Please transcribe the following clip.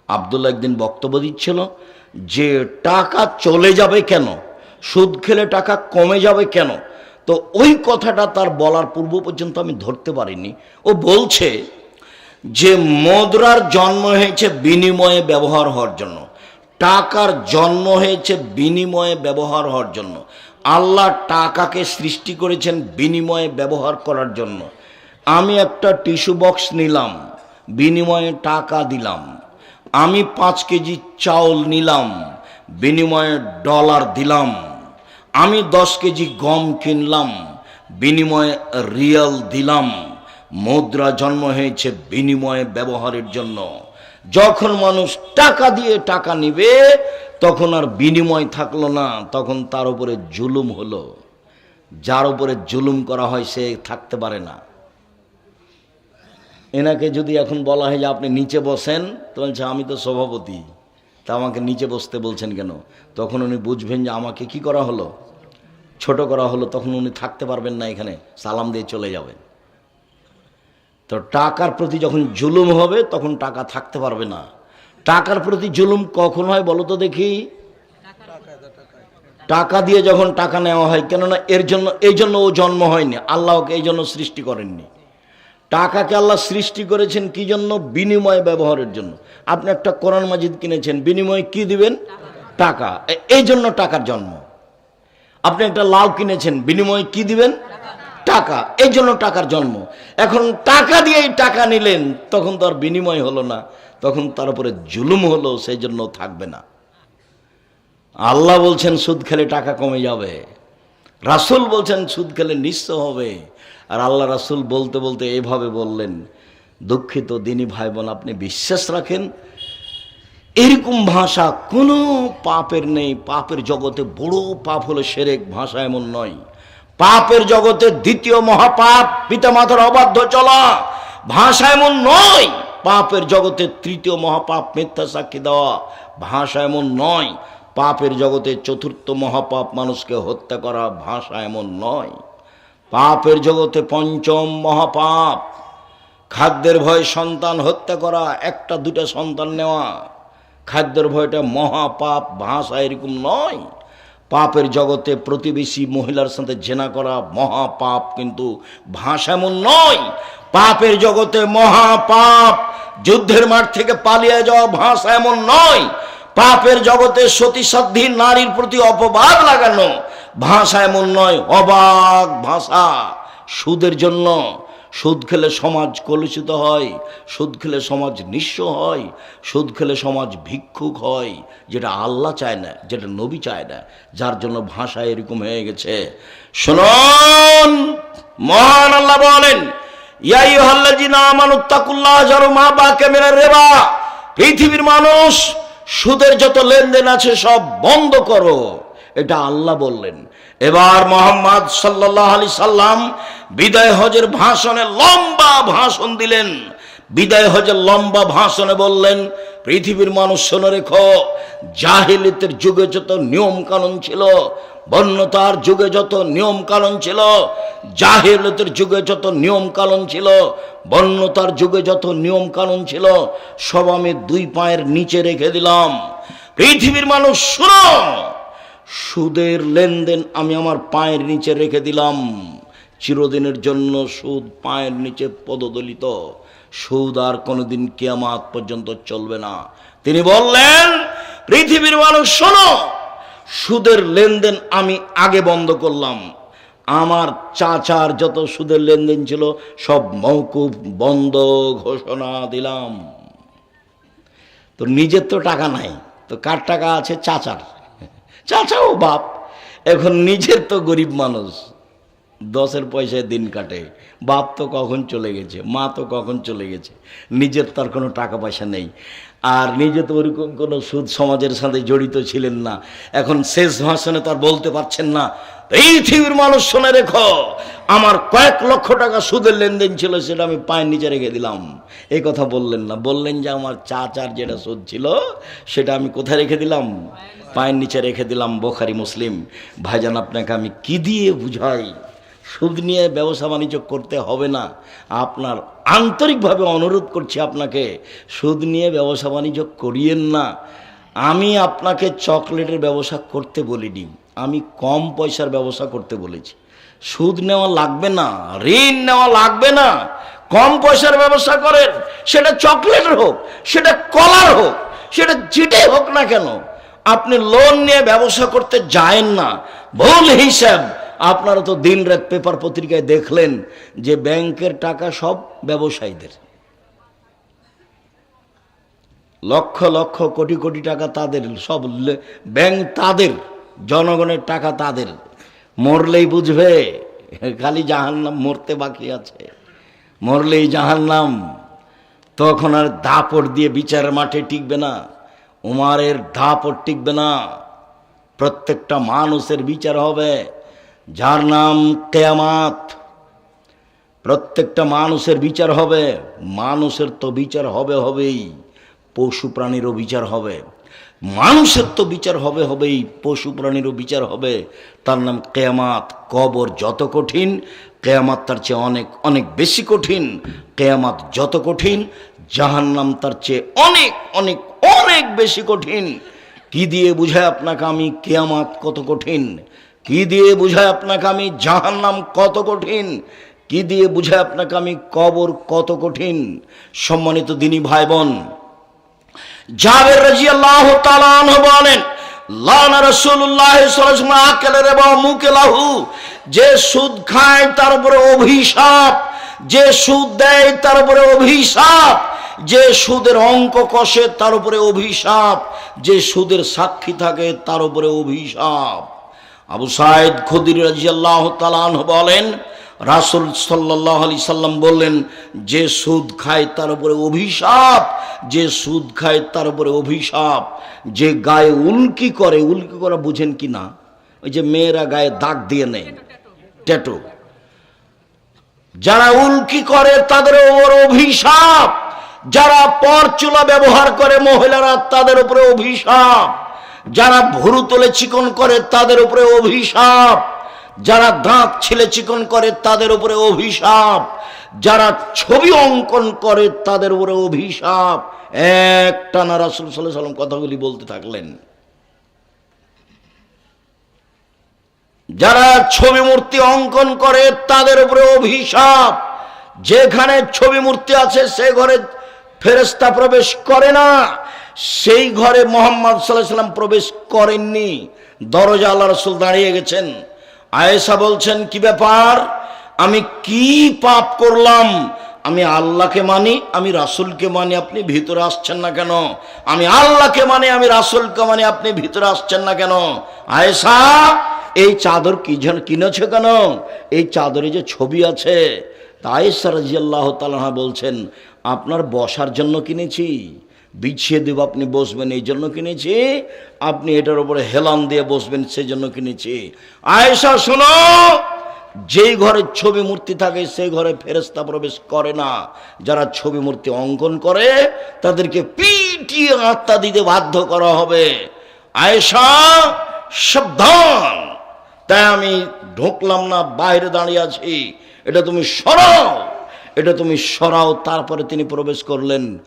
আব্দুল্লাহ একদিন বক্তব্য দিচ্ছিল যে টাকা চলে যাবে কেন, সুদ খেলে টাকা কমে যাবে কেন। তো ওই কথাটা তার বলার পূর্ব পর্যন্ত আমি ধরতে পারিনি। ও বলছে যে মুদ্রার জন্ম হয়েছে বিনিময়ে ব্যবহার হওয়ার জন্য, টাকার জন্ম হয়েছে বিনিময়ে ব্যবহার হওয়ার জন্য। আল্লাহ টাকাকে সৃষ্টি করেছেন বিনিময়ে ব্যবহার করার জন্য। আমি একটা টিস্যু বক্স নিলাম, বিনিময়ে টাকা দিলাম। আমি 5 কেজি চাউল নিলাম, বিনিময়ে ডলার দিলাম। আমি 10 কেজি গম কিনলাম, বিনিময়ে রিয়াল দিলাম। মুদ্রা জন্ম হয়েছে বিনিময়ে ব্যবহারের জন্য। যখন মানুষ টাকা দিয়ে টাকা নিবে তখন আর বিনিময় থাকলো না, তখন তার উপরে জুলুম হলো। যার উপরে জুলুম করা হয় সে থাকতে পারে না। এনাকে যদি এখন বলা হয় যে আপনি নিচে বসেন, তো বলছে আমি তো সভাপতি, তা আমাকে নিচে বসতে বলছেন কেন? তখন উনি বুঝবেন যে আমাকে কি করা হলো, ছোট করা হলো। তখন উনি থাকতে পারবেন না, এখানে সালাম দিয়ে চলে যাবেন। তো টাকার প্রতি যখন জুলুম হবে তখন টাকা থাকতে পারবে না। টাকার প্রতি জুলুম কখন হয় বলো তো দেখি? টাকা দিয়ে যখন টাকা নেওয়া হয়। কেননা এই জন্য ও জন্ম হয়নি, আল্লাহকে এই জন্য সৃষ্টি করেননি। টাকাকে আল্লাহ সৃষ্টি করেছেন কি জন্য? বিনিময় ব্যবহারের জন্য। আপনি একটা কোরআন মাজিদ কিনেছেন, বিনিময়ে কি দিবেন? টাকা। এই জন্য টাকার জন্ম। আপনি একটা লাউ কিনেছেন, বিনিময়ে কি দিবেন? টাকা। এই জন্য টাকার জন্ম। এখন টাকা দিয়েই টাকা নিলেন, তখন তো আর বিনিময় হলো না, তখন তার উপরে জুলুম হলো, সেই জন্য থাকবে না। আল্লাহ বলছেন সুদ খেলে টাকা কমে যাবে, রাসূল বলছেন সুদ খেলে নিঃস্ব হবে। আর আল্লাহ রাসূল বলতে বলতে এইভাবে বললেন, দুঃখিত দিনী ভাই বোন, আপনি বিশ্বাস রাখেন এরকম ভাষা কোনো পাপের নেই। পাপের জগতে বড় পাপ হলো শিরক, ভাষা এমন নয়। পাপের জগতে দ্বিতীয় মহাপাপ পিতামাতার অবাধ্য চলা, ভাষা এমন নয়। পাপের জগতে তৃতীয় মহাপাপ মিথ্যা সাক্ষী দেওয়া, ভাষা এমন নয়। পাপের জগতে চতুর্থ মহাপাপ মানুষকে হত্যা করা, ভাষা এমন নয়। পাপের জগতে পঞ্চম মহাপাপ খাদ্যের ভয়ে সন্তান হত্যা করা, একটা দুটা সন্তান নেওয়া, খাদ্যের ভয়টা মহাপাপ, ভাষা এরকম নয়। পাপের জগতে প্রতিবেশী মহিলার সাথে জেনা করা মহাপাপ, কিন্তু ভাষা এমন নয়। পাপের জগতে মহাপাপ যুদ্ধের মাঠ থেকে পালিয়ে যাওয়া, ভাষা এমন নয়। পাপের জগতে সতীসাধ্যী নারীর প্রতি অপবাদ লাগানো, ভাষা এমন নয়। অবাক ভাষা। সুদের জন্য, সুদ খেলে সমাজ কলুষিত হয়, সুদ খেলে সমাজ নিঃস্ব হয়, সুদ খেলে সমাজ ভিক্ষুক হয়, যেটা আল্লাহ চায় না, যেটা নবী চায় না, যার জন্য ভাষা এরকম হয়ে গেছে। শুনুন, মহান আল্লাহ বলেন, ইয়া আইয়ুহাল্লাযীনা আমানুত্তাকুল্লাহ যারু মা বাকা মিনার রিবা। পৃথিবীর মানুষ, সুদের যত লেনদেন আছে সব বন্ধ করো, এটা আল্লাহ বললেন। এবার মুহাম্মদ সাল্লাল্লাহু আলাইহি সাল্লাম বিদায় হজের ভাষণে লম্বা ভাষণ দিলেন। বিদায় হজের লম্বা ভাষণে বললেন, পৃথিবীর মানুষ শুনে রেখো, জাহিলিয়াতের যুগে যত নিয়ম কানুন ছিল, বন্যতার যুগে যত নিয়ম কানুন ছিল, জাহিলিয়াতের যুগে যত নিয়ম কানুন ছিল, বন্যতার যুগে যত নিয়ম কানুন ছিল, সব আমি 2 পায়ের নিচে রেখে দিলাম। পৃথিবীর মানুষ শুনো, সুদের লেনদেন আমি আমার পায়ের নিচে রেখে দিলাম। চিরদিনের জন্য সুদ পায়ের নিচে পদদলিত। সুদ আর কোনোদিন কিয়ামত পর্যন্ত চলবে না। তিনি বললেন, পৃথিবীর মানুষ শোনো, সুদের লেনদেন আমি আগে বন্ধ করলাম। আমার চাচার যত সুদের লেনদেন ছিল সব মওকুফ, বন্ধ ঘোষণা দিলাম। তো নিজের তো টাকা নাই, তো কার টাকা আছে? চাচার। চাচাও বাপ। এখন নিজের তো গরিব মানুষ, 10-এর পয়সায় দিন কাটে। বাপ তো কখন চলে গেছে, মা তো কখন চলে গেছে, নিজের তার কোনো টাকা পয়সা নেই। আর নিজে তো ওরকম কোনো সুদ সমাজের সাথে জড়িত ছিলেন না। এখন শেষ ভাষণে তার বলতে পারছেন না, পৃথিবীর মানুষ শুনে রেখো, আমার কয়েক লক্ষ টাকা সুদের লেনদেন ছিল, সেটা আমি পায়ের নিচে রেখে দিলাম। এই কথা বললেন না, বললেন যে আমার চাচার যেটা সুদ ছিল সেটা আমি কোথায় রেখে দিলাম? পায়ের নিচে রেখে দিলাম। বুখারী মুসলিম। ভাইজান, আপনাকে আমি কি দিয়ে বুঝাই? সুদ নিয়ে ব্যবসা বাণিজ্য করতে হবে না। আপনার আন্তরিকভাবে অনুরোধ করছি আপনাকে, সুদ নিয়ে ব্যবসা বাণিজ্য করিয়েন না। আমি আপনাকে চকলেটের ব্যবসা করতে বলিনি, আমি কম পয়সার ব্যবসা করতে বলেছি। সুদ নেওয়া লাগবে না, ঋণ নেওয়া লাগবে না, কম পয়সার ব্যবসা করেন। সেটা চকলেটের হোক, সেটা কলার হোক, সেটা যেটাই হোক না কেন, আপনি লোন নিয়ে ব্যবসা করতে যায়েন না। ভুল হিসাব। আপনারা তো দিন রাত পেপার পত্রিকায় দেখলেন যে ব্যাংকের টাকা সব ব্যবসায়ীদের, লক্ষ লক্ষ কোটি কোটি টাকা তাদের, সব ব্যাংক তাদের, জনগণের টাকা তাদের। মরলেই বুঝবে, খালি জাহান্নাম মরতে বাকি আছে, মরলেই জাহান্নাম। তখন আর দাপট দিয়ে বিচারের মাঠে টিকবে না, উমারের দাপট টিকবে না। প্রত্যেকটা মানুষের বিচার হবে, যার নাম কিয়ামত। প্রত্যেকটা মানুষের বিচার হবে। মানুষের তো বিচার হবে হবেই, পশু প্রাণীরও বিচার হবে। মানুষের তো বিচার হবে হবেই, পশু প্রাণীরও বিচার হবে। তার নাম কিয়ামত। কবর যত কঠিন, কিয়ামত তার চেয়ে অনেক অনেক বেশি কঠিন। কিয়ামত যত কঠিন, জাহান্নাম তার চেয়ে অনেক অনেক অনেক বেশি কঠিন। কি দিয়ে বুঝায় আপনাকে আমি কিয়ামত কত কঠিন? কি দিয়ে বুঝায় আপনাকে আমি জাহান্নাম কত কঠিন? কি দিয়ে বুঝায় আপনাকে আমি কবর কত কঠিন? সম্মানিত দিনী ভাই বোন, জাবের রাদিয়াল্লাহু তাআলা আনহু বলেন, লানা রাসূলুল্লাহ সাল্লাল্লাহু আলাইহি ওয়াসাল্লাম আকেলের এবং মুকেলাহু, যে সুদ খায় তার উপরে অভিশাপ, যে সুদ দেয় তার উপরে অভিশাপ, যে সুদের অঙ্ক কষে তার উপরে অভিশাপ, যে সুদের সাক্ষী থাকে তার উপরে অভিশাপ। আবু সাঈদ খুদরি রাদিয়াল্লাহু তাআলা আনহু বলেন, রাসূল সাল্লাল্লাহু আলাইহি সাল্লাম বললেন, যে সুদ খায় তার উপরে অভিশাপ, যে সুদ খায় তার উপরে অভিশাপ। যে গায়ে উল্কি করে, উল্কি করা বুঝেন কি না? ওই যে মেয়েরা গায়ে দাগ দিয়ে নেয়, ট্যাটু। যারা উল্কি করে তাদের উপর অভিশাপ। যারা পরচুলা ব্যবহার করে মহিলারা, তাদের উপরে অভিশাপ। যারা ভুরু তোলে চিকন করে তাদের উপরে অভিশাপ। যারা দাঁত ছিলে চিকন করে তাদের উপরে অভিশাপ। যারা ছবি অঙ্কন করে তাদের উপরে অভিশাপ। একটানা রাসূল সাল্লাল্লাহু আলাইহি ওয়াসাল্লাম কথাগুলি বলতে থাকলেন। যারা ছবি মূর্তি অঙ্কন করে তাদের উপরে অভিশাপ। যেখানে ছবি মূর্তি আছে সে ঘরে ফেরেশতা প্রবেশ করে না, সেই ঘরে মুহাম্মদ সাল্লাল্লাহু আলাইহি ওয়াসাল্লাম প্রবেশ করেননি। দরজা আল্লাহ রাসূল দাঁড়িয়ে গেছেন। আয়েশা বলছেন, কি ব্যাপার, আমি কি পাপ করলাম? আমি আল্লাহকে মানি, আমি রাসূলকে মানি, আপনি ভিতরে আসছেন না কেন? আমি আল্লাহকে মানি, আমি রাসূলকে মানি, আপনি ভিতরে আসছেন না কেন? আয়েশা, এই চাদর কি যেন কিনেছে কেন? এই চাদরে যে ছবি আছে। আয়েশা রাদিয়াল্লাহু তাআলা বলছেন, আপনার বসার জন্য কিনেছি, বিছিয়ে দেব আপনি বসবেন এই জন্য কিনেছি, আপনি এটার উপরে হেলান দিয়ে বসবেন সেই জন্য কিনেছি। আয়েশা শোনো, যেই ঘরে ছবি মূর্তি থাকে সেই ঘরে ফেরেশতা প্রবেশ করে না। যারা ছবি মূর্তি অঙ্কন করে তাদেরকে পিটিয়ে আত্মা দিতে বাধ্য করা হবে। আয়েশা সাবধান। তাই আমি ঢুকলাম না, বাইরে দাঁড়িয়ে আছি, এটা তুমি সরাও, এটা তুমি সরাও। তারপরে তিনি প্রবেশ করলেন।